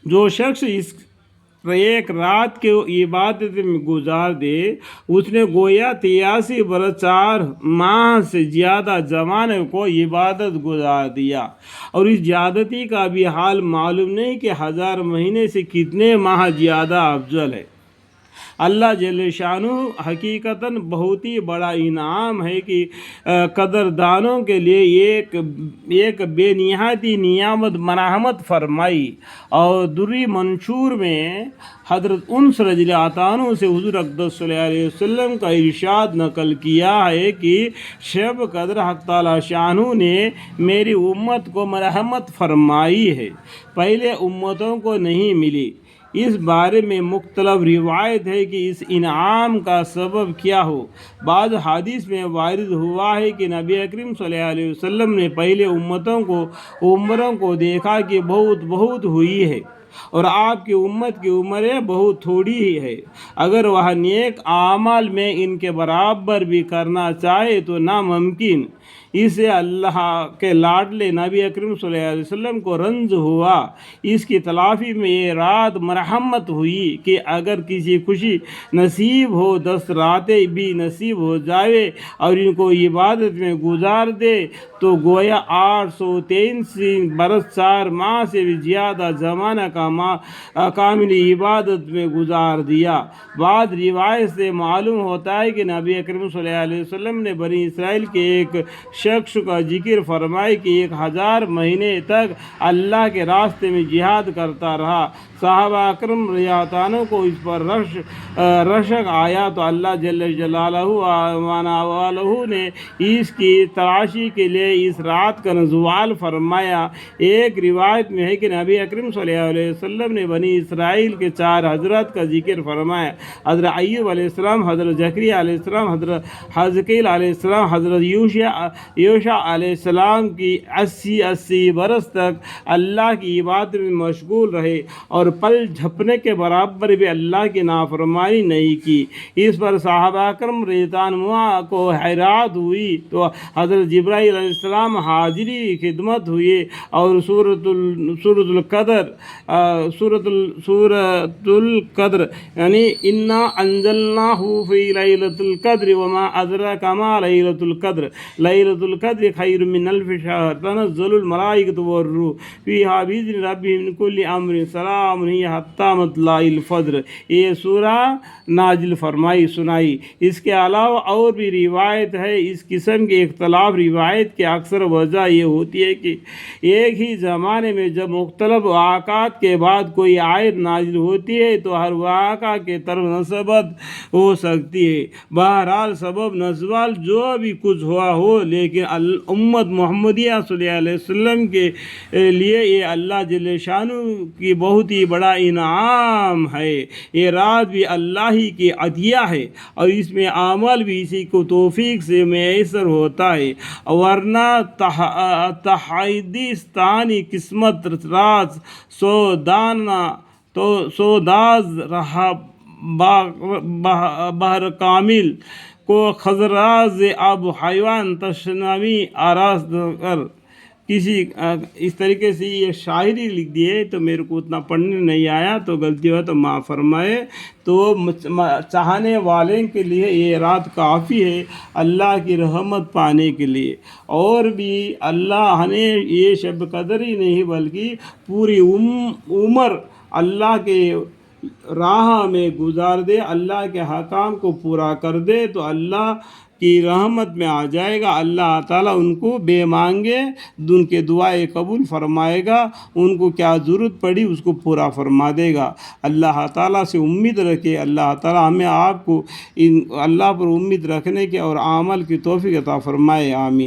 جو شخص اس ایک رات کے عبادت میں گزار دے اس نے گویا 83 برس 4 ماہ سے زیادہ زمانے کو عبادت گزار دیا، اور اس زیادتی کا بھی حال معلوم نہیں کہ 1000 مہینے سے کتنے ماہ زیادہ افضل ہے۔ اللہ جل شانہ حقیقتاً بہت ہی بڑا انعام ہے کہ قدردانوں کے لیے ایک بے نہایتی نعمت مرحمت فرمائی، اور دری منشور میں حضرت انس رضی اللہ عنہ سے حضور اقدس صلی اللہ علیہ وسلم کا ارشاد نقل کیا ہے کہ شب قدر حق تعالی شانہ نے میری امت کو مرحمت فرمائی ہے، پہلے امتوں کو نہیں ملی۔ اس بارے میں مختلف روایت ہے کہ اس انعام کا سبب کیا ہو۔ بعض حدیث میں وارد ہوا ہے کہ نبی اکرم صلی اللہ علیہ وسلم نے پہلے عمروں کو دیکھا کہ بہت ہوئی ہے، اور آپ کی امت کی عمریں بہت تھوڑی ہی ہے، اگر وہ نیک اعمال میں ان کے برابر بھی کرنا چاہے تو ناممکن۔ اسے اللہ کے لاڈلے نبی اکرم صلی اللہ علیہ وسلم کو رنج ہوا، اس کی تلافی میں یہ رات مرحمت ہوئی کہ اگر کسی خوشی نصیب ہو 10 راتیں بھی نصیب ہو جائے اور ان کو عبادت میں گزار دے تو گویا 883 برس 4 ماہ سے بھی زیادہ زمانہ کا کامل عبادت میں گزار دیا۔ بعد روایت سے معلوم ہوتا ہے کہ نبی اکرم صلی اللہ علیہ وسلم نے بنی اسرائیل کے ایک شخص کا ذکر فرمایا کہ 1000 مہینے تک اللہ کے راستے میں جہاد کرتا رہا۔ صحابہ اکرم رضی اللہ عنہ کو اس پر رشک آیا تو اللہ جل جلالہ والہ نے اس کی تلاشی کے لیے اس رات کا نزول فرمایا۔ ایک روایت میں ہے کہ نبی اکرم صلی اللہ علیہ وسلم نے بنی اسرائیل کے 4 حضرات کا ذکر فرمایا، حضرت ایوب علیہ السلام، حضرت زکریا علیہ السلام، حضرت حزقیل علیہ السلام، حضرت یوشع علیہ السلام کی 80 برس تک اللہ کی عبادت میں مشغول رہے اور پل جھپنے کے برابر بھی اللہ کی نافرمانی نہیں کی۔ اس پر صحابہ اکرم رضی اللہ عنہم کو حیرت ہوئی تو حضرت جبرائیل علیہ السلام حاضری خدمت ہوئے اور سورۃ القدر یعنی انا انزلناہ فی لیلۃ القدر وما ادراک ما لیلۃ القدر لیلۃ القدر خیر من الف شہر تنزل الملائکۃ والروح فیہا بإذن ربہم من کل امر سلام ہی حتی مطلع الفجر، یہ سورہ نازل فرمائی سنائی۔ اس کے علاوہ اور بھی روایت ہے۔ اس قسم کے اختلاف روایت کی اکثر وجہ یہ ہوتی ہے کہ ایک ہی زمانے میں جب مختلف واقعات کے بعد کوئی آیت نازل ہوتی ہے تو ہر واقعہ کے طرف نسبت ہو سکتی ہے۔ بہرحال سبب نزول جو بھی کچھ ہوا ہو، لیکن امت محمدیہ صلی اللہ علیہ وسلم کے لیے یہ اللہ جل شانہ کی بہت ہی بڑا انعام ہے۔ یہ رات بھی اللہ ہی کی عطیہ ہے اور اس میں عمل بھی اسی کو توفیق سے میسر ہوتا ہے، ورنہ تحدیثانی قسمت راز سوداز رہا بہر کامل کو خزراز اب حیوان تشنمی آراز کر۔ اس طریقے سے یہ شاعری لکھ دی ہے، تو میرے کو اتنا پڑھنے نہیں آیا، تو غلطی ہو تو معاف فرمائے۔ تو چاہنے والے کے لیے یہ رات کافی ہے اللہ کی رحمت پانے کے لیے، اور بھی اللہ نے یہ شب قدر ہی نہیں بلکہ پوری عمر اللہ کے راہ میں گزار دے، اللہ کے حکام کو پورا کر دے تو اللہ کی رحمت میں آ جائے گا۔ اللہ تعالیٰ ان کو بے مانگے ان کے دعائیں قبول فرمائے گا، ان کو کیا ضرورت پڑی اس کو پورا فرما دے گا۔ اللہ تعالیٰ سے امید رکھے، اللہ تعالیٰ ہمیں آپ کو اللہ پر امید رکھنے کے اور عمل کی توفیق عطا فرمائے، آمین۔